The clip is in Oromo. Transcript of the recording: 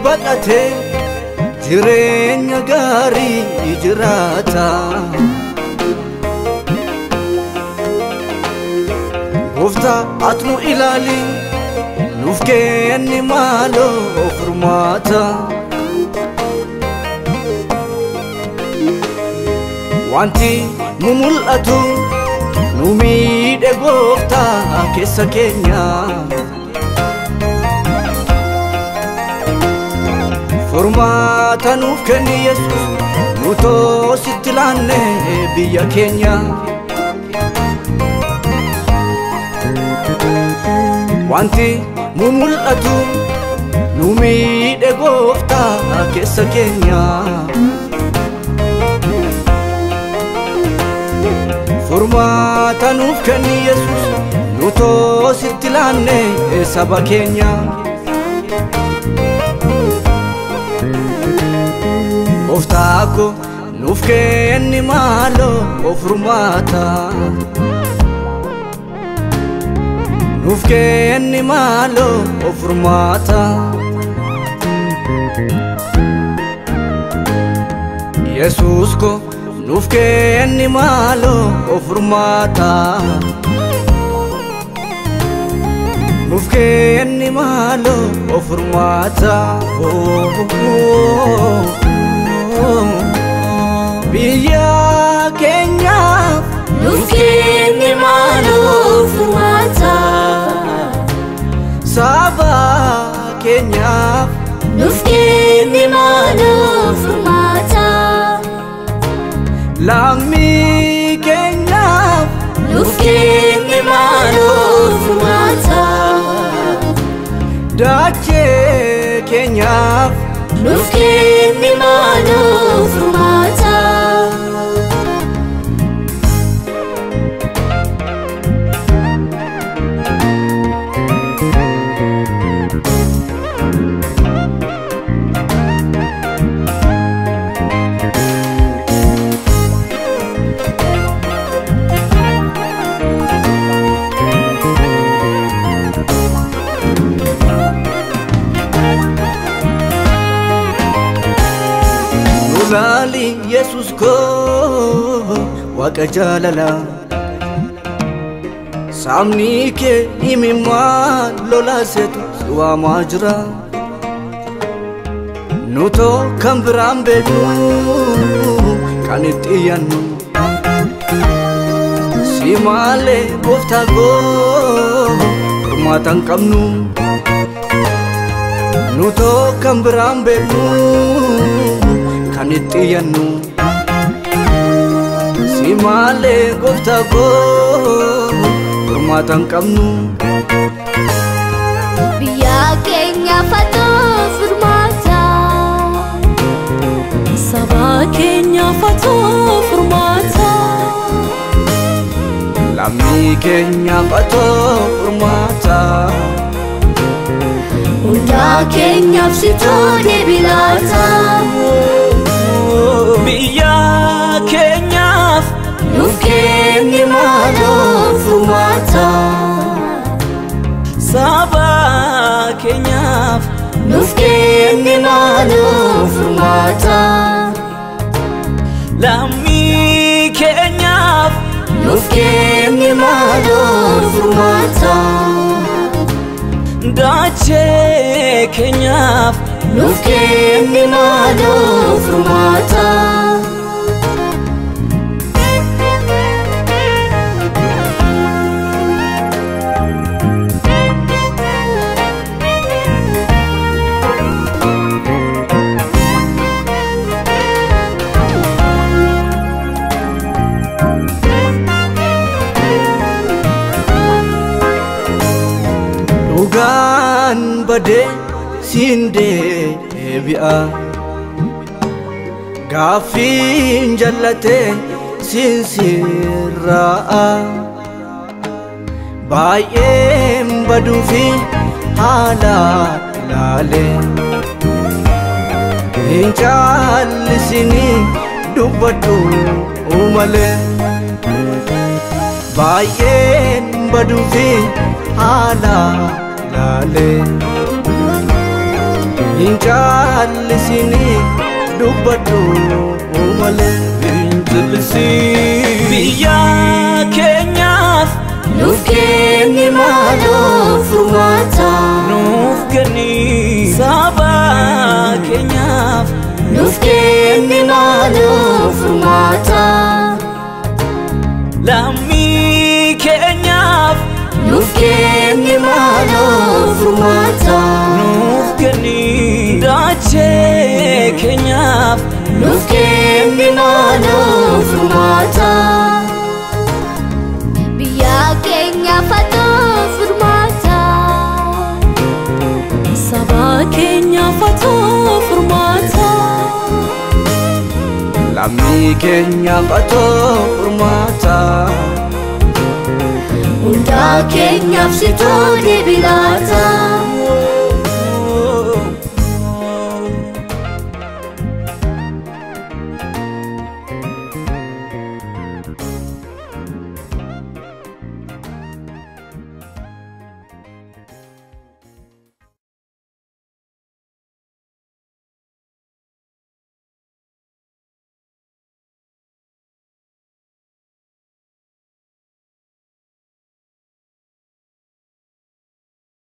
baqate jireenya gaarii jiraata Gooftaa ati nu ilaali nuuf kenni maaloo furmaata Wanti nu mul'atu nu miidhe Gooftaa keessa keenya Furmaata nuuf kenni Yesuus nu toositti laanne biyya keenya Wanti nu mul'atu nu miidhe Gooftaa keessa keenya Furmaata nuuf kenni Yesuus nu toositti laanne saba keenya Gooftaa ko nuuf kenni maaloo furmaata Nuuf kenni maaloo furmaata Yesuus ko nuuf kenni maaloo furmaata Nuuf kenni maaloo furmaata Biyya keenyaaf nuuf kenni maaloo furmaata Saba keenyaaf nuuf kenni maaloo furmaata Lammii keenyaaf nuuf kenni maaloo furmaata Dachee keenyaaf nuuf kenni maaloo furmaata Lali Yesus ko Waqa jaalala Saamni kee himimmaan lolaasetu si waamaa jira Nutoo kan biraan beeknu kan itti iyyannu Si malee Gooftaa koo furmaata hin qabnu Nutoo kan biraan beeknu kan itti iyyannu Si malee Gooftaa koo furmaata hin qabnu Biyya keenyaaf atoo furmaata Saba keenyaaf atoo furmaata Lammii keenyaaf atoo furmaata Hundaa keenyaaf sitoo deebii laata Biyya keenyaaf nuuf kenni maaloo furmaata Saba keenyaaf nuuf kenni maaloo furmaata Lammii keenyaaf nuuf kenni maaloo furmaata Dachee keenyaaf nuuf kenni maaloo furmaata Dhugaan badee siin deebi'a Gaaffiin jallatee siin sirra'a Baay'een baduu fi haala ilaalee Hin caallisinii dubbadhu malee Baay'een baduu fi haala lale Injallisini dubbadhu malee injallisi biyya keenyaaf nuuf kenni maaloo furmaata nuuf kenni saba keenyaaf nuuf kenni maaloo furmaata lammii keenyaaf nuuf kenni maaloo furmaata nuuf kenni dachee keenyaaf nuuf kenni maaloo furmaata biyya keenyaaf atoo furmaata saba keenyaaf atoo furmaata lammii keenyaaf atoo furmaata hunda keenyaaf sitoo deebii laata